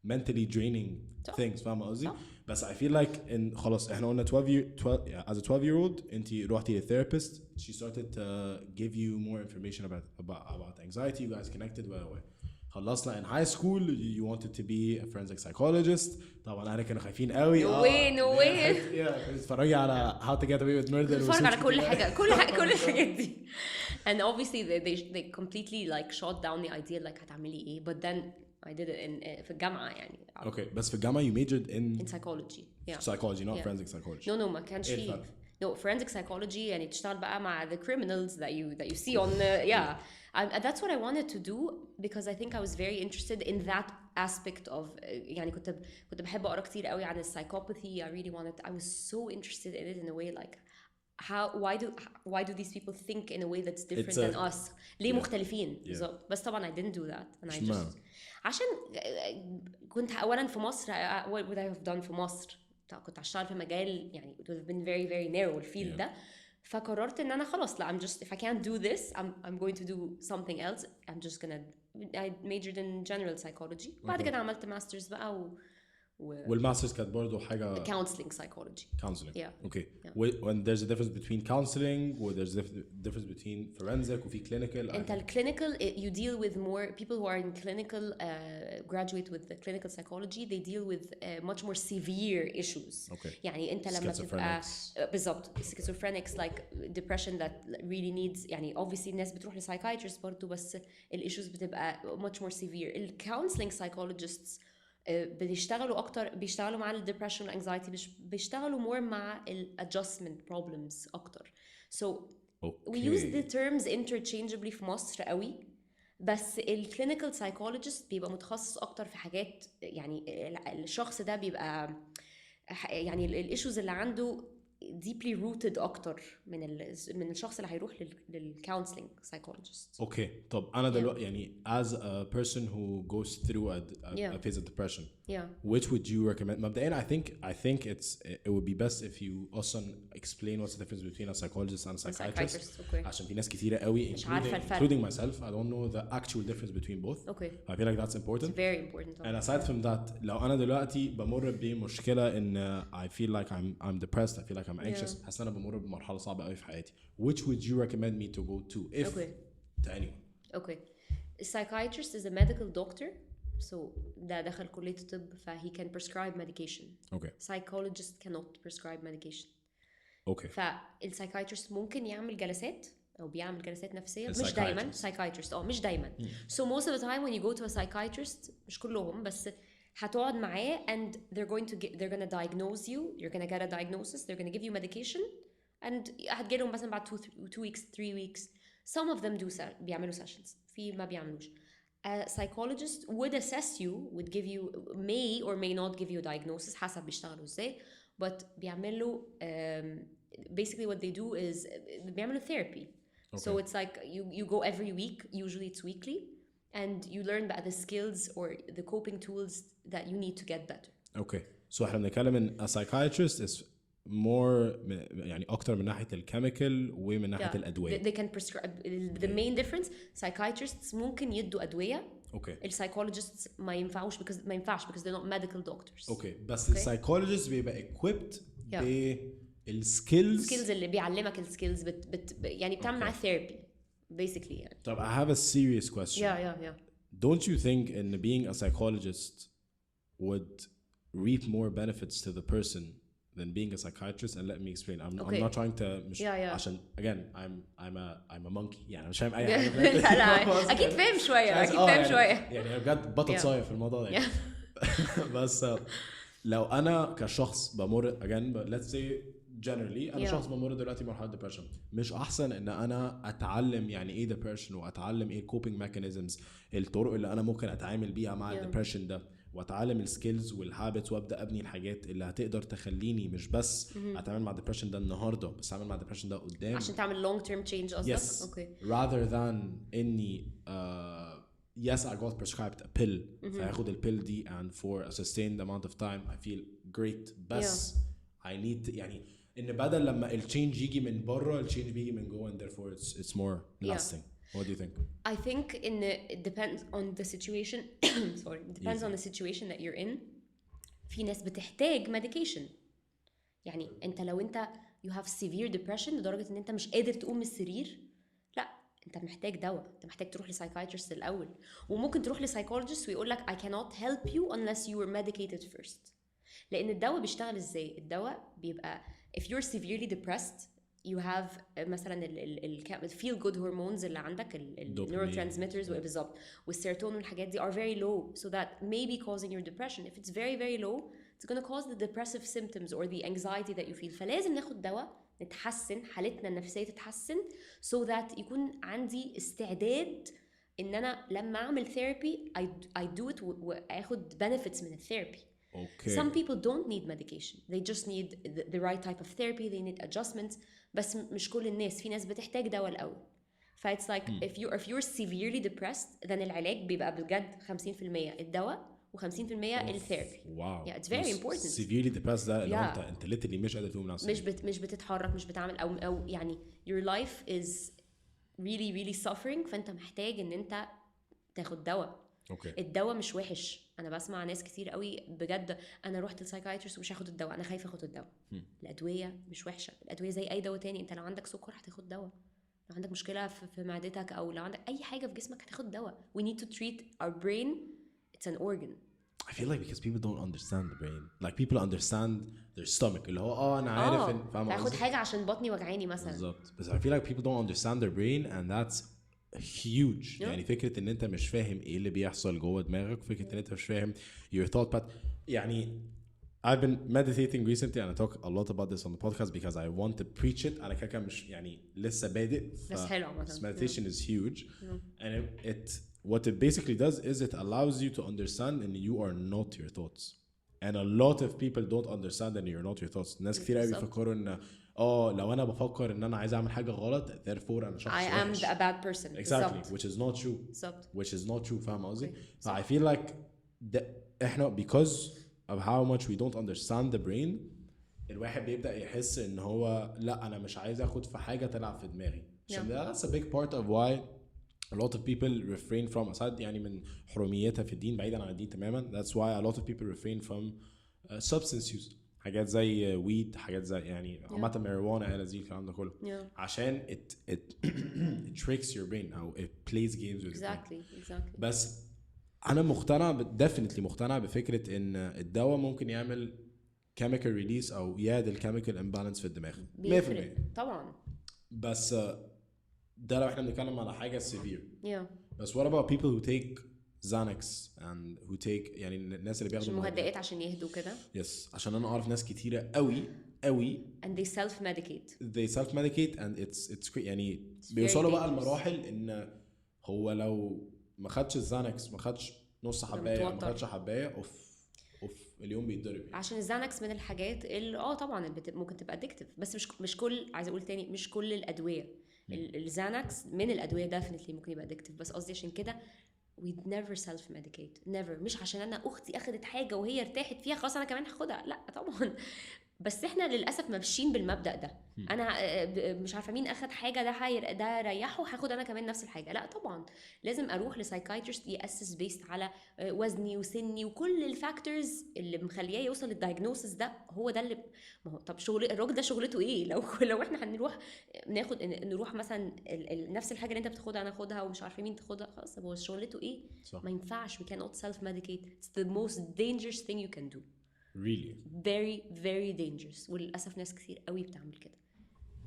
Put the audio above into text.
mentally draining things فاهم قصدي؟ بس I feel like in خلاص احنا قلنا 12 as a 12-year-old انتي روحتي therapist, she started to give you more information about anxiety, you guys connected خلصنا in high school you wanted to be a forensic psychologist. طبعا اهلك كانوا خايفين قوي. no way اتفرجي على how to get away with murder, اتفرج على كل حاجه كل الحاجات دي. And obviously they completely like shot down the idea like هتعملي ايه, but then I did it in في الجامعة يعني. Okay, بس في الجامعة you majored in psychology. Yeah. Psychology, not forensic psychology. No, ما كانش فيه. No, forensic psychology يعني تشتغل بقى مع the criminals that you see on yeah. That's what I wanted to do because I think I was very interested in that aspect of يعني كنت بحب أقرأ كتير قوي عن psychopathy. I was so interested in it in a way like why do these people think in a way that's different than us? ليه مختلفين بالظبط. بس طبعا I didn't do that and I just عشان كنت أولا في مصر. what would I have done في مصر؟ كنت هشتغل في مجال يعني it would have been very very narrow الفيلد ده. فقررت ان انا خلاص لا I'm just if I can't do this I'm going to do something else. I'm just gonna I majored in general psychology. بعد كده عملت ماسترز بقى والماسترز كانت برضه حاجة counseling psychology. Counseling. Yeah. Okay. Yeah. When there's a difference between counseling, or there's a difference between forensic وفي clinical. And clinical, you deal with more people who are in clinical, graduate with the clinical psychology. They deal with much more severe issues. Okay. يعني أنت لما تبقى بالضبط schizophrenics like depression that really needs يعني obviously الناس بتروح لpsychiatrist برضو بس الissues بتبقى much more severe. counseling psychologists بيشتغلوا اكتر بيشتغلوا مع الديبرشن والانكزايتي بيشتغلوا more مع الادجستمنت بروبلمز اكتر. So we use the terms interchangeably في مصر قوي بس الكلينيكال سايكولوجيست بيبقى متخصص اكتر في حاجات يعني الشخص ده بيبقى يعني الايشوز اللي عنده deeply rooted أكتر من الشخص اللي هيروح للcounseling psychologist. Okay. طب أنا دلوقتي يعني as a person who goes through a phase of depression, which would you recommend? مبدئيا I think it would be best if you also explain what's the difference between a psychologist and a psychiatrist. Okay. عشان في ناس كتيرة قوي including myself I don't know the actual difference between both. Okay. I feel like that's important. It's very important. And aside from that, لو أنا دلوقتي بمر بمشكلة إن I feel like I'm depressed, I feel like I'm anxious, حاسس أنا بمر بمرحلة صعبة قوي في حياتي. Which would you recommend me to go to if to anyone? Okay. A psychiatrist is a medical doctor. So ده دخل كلية الطب he can prescribe medication. Okay. Psychologist cannot prescribe medication. Okay. فالسايكايترست ممكن يعمل جلسات أو بيعمل جلسات نفسية مش دايما psychiatrist مش دايما. So most of the time when you go to a psychiatrist مش كلهم بس هتقعد معاه and they're gonna diagnose you. You're gonna get a diagnosis. They're gonna give you medication and هتجيلهم مثلا بعد 2 weeks 3 weeks. Some of them بيعملوا sessions. في ما بيعملوش. A psychologist would assess you, would give you, may or may not give you a diagnosis حسب بيشتغلوا ازاي, but بيعملوا basically what they do is بيعملوا therapy. Okay. So it's like you go every week, usually it's weekly, and you learn about the skills or the coping tools that you need to get better. Okay. So احنا بنتكلم ان a psychiatrist is more يعني أكتر من ناحية الكيميكال ومن ناحية الأدوية. They can prescribe. The main difference psychiatrists ممكن يدوا أدوية. Okay. Psychologists ما ينفعوش because they're not medical doctors. Okay. بس psychologist بيبقى equipped بالskills اللي بيعلمك الskills يعني بتعمل معاه therapy basically يعني. طب I have a serious question. Yeah. Don't you think in being a psychologist would reap more benefits to the person than being a psychiatrist? And let me explain. I'm not trying to عشان again I'm a monkey يعني مش فاهم أي حاجة. لا أكيد فاهم شوية يعني بجد بطل صايع في الموضوع ده. بس لو أنا كشخص بمر again let's say generally أنا شخص بمر دلوقتي مرحلة depression, مش أحسن إن أنا أتعلم يعني إيه depression وأتعلم إيه coping mechanisms, الطرق اللي أنا ممكن أتعامل بيها مع depression ده, وأتعلم السكيلز والهابتس وأبدأ أبني الحاجات اللي هتقدر تخليني مش بس أتعامل مع depression ده النهاردة بس أتعامل مع depression ده قدام عشان تعمل long term change قصدك. Yes. Okay. Rather than إني yes I got prescribed a pill فهاخد البيل دي and for a sustained amount of time I feel great بس I need يعني إن بدل لما الchange يجي من برا الchange بيجي من جوا and therefore it's more lasting. What do you think? I think it depends on the situation. Sorry, it depends on the situation that you're in. في ناس بتحتاج medication. يعني انت لو انت you have severe depression لدرجة ان انت مش قادر تقوم من السرير، لا انت محتاج دواء، انت محتاج تروح لسايكايترست الاول، وممكن تروح لسايكولوجيست ويقول لك I cannot help you unless you were medicated first. لان الدواء بيشتغل ازاي؟ الدواء بيبقى if you're severely depressed you have مثلا ال feel good hormones اللي عندك ال neurotransmitters بالظبط، والسيروتونين والحاجات دي are very low, so that may be causing your depression. If it's very very low it's going to cause the depressive symptoms or the anxiety that you feel. فلازم ناخد دواء نتحسن حالتنا النفسية تتحسن so that يكون عندي استعداد ان انا لما اعمل therapy I do it واخد benefits من الثيرابي. Okay. Some people don't need medication. They just need the right type of therapy. They need adjustments. بس مش كل الناس. في ناس بتحتاج دواء الأول. It's like if you're severely depressed, then العلاج بيبقى بجد 50% الدواء و50% الثيرابي. Wow. Yeah, it's very important. Severely depressed ده اللي انت literally مش قادر تقوم من نفسك. مش بتتحرك، مش بتعمل أو يعني your life is really really suffering. فأنت محتاج إن أنت تاخد دواء. Okay. الدواء مش وحش. انا بسمع ناس كتير قوي بجد انا رحت للسايكايترست ومش هاخد الدواء، انا خايفه اخد الدواء. الادويه مش وحشه، الادويه زي اي دواء تاني. انت لو عندك سكر هتاخد دواء، لو عندك مشكله في معدتك او لو عندك اي حاجه في جسمك هتاخد دواء. we need to treat our brain. It's an organ. I feel like because people don't understand the brain, like people understand their stomach اللي هو انا عارف ان فاهم هاخد حاجه عشان بطني وجعاني مثلا. بالظبط. بس I feel like people don't understand their brain and that's huge. يعني فكرة ان انت مش فاهم ايه اللي بيحصل جوه دماغك، فكرة ان انت مش فاهم your thought pattern. يعني I've been meditating recently and I talk a lot about this on the podcast because I want to preach it. أنا كده مش يعني لسه بادئ. بس حلو عامة. Meditation is huge and what it basically does is it allows you to understand and you are not your thoughts. And a lot of people don't understand that you're not your thoughts. ناس كتير قوي بيفكروا ان لو انا بفكر ان انا عايز اعمل حاجه غلط therefore انا شخص I am a bad person. Exactly, which is not true. Which is not true. فاهم قصدي؟ I feel like احنا because of how much we don't understand the brain الواحد بيبدأ يحس ان هو لا انا مش عايز اخد في حاجه تلعب في دماغي. That's a big part of why a lot of people refrain from aside يعني من حرميتها في الدين بعيدا عن الدين تماما. That's why a lot of people refrain from substance use. حاجات زي weed، حاجات زي يعني عامة marijuana LSD الكلام ده كله عشان it tricks your brain أو it plays games with your brain. Exactly. بس أنا مقتنع definitely مقتنع بفكرة إن الدواء ممكن يعمل chemical release أو يعدل chemical imbalance في الدماغ 100% طبعا. بس ده لو احنا بنتكلم على حاجة severe. بس what about people who take Xanax and who take يعني الناس اللي بياخدوا مهدئات عشان يهدوا كده. Yes. عشان أنا أعرف ناس كتيرة قوي and they self medicate and it's يعني بيوصلوا بقى المراحل إن هو لو ما خدش الزانكس ما خدش نص حباية ما خدش حباية اوف اليوم بيتضرب. عشان الزانكس من الحاجات اللي طبعا ممكن تبقى addictive بس مش كل عايزه اقول تاني مش كل الادويه. الزانكس من الادويه definitely ممكن يبقى addictive بس قصدي عشان كده we never self medicate never. مش عشان انا اختي اخذت حاجه وهي ارتاحت فيها خلاص انا كمان هاخدها، لا طبعا. بس احنا للاسف ماشيين بالمبدا ده. انا مش عارفه مين اخذ حاجه ده ريحه هاخد انا كمان نفس الحاجه، لا طبعا. لازم اروح لسايكايترست ياسس بيست على وزني وسني وكل الفاكتورز اللي مخليه يوصل للدايجنوسيس ده. هو ده اللي ما هو طب شغل الراجل ده شغلته ايه؟ لو احنا هنروح نروح مثلا نفس الحاجه اللي انت بتاخدها انا اخدها ومش عارفه مين تاخدها، خلاص هو شغلته ايه؟ ما ينفعش. we cannot self medicate. it's the most dangerous thing you can do. Really? Very very dangerous. وللأسف ناس كثير قوي بتعمل كده.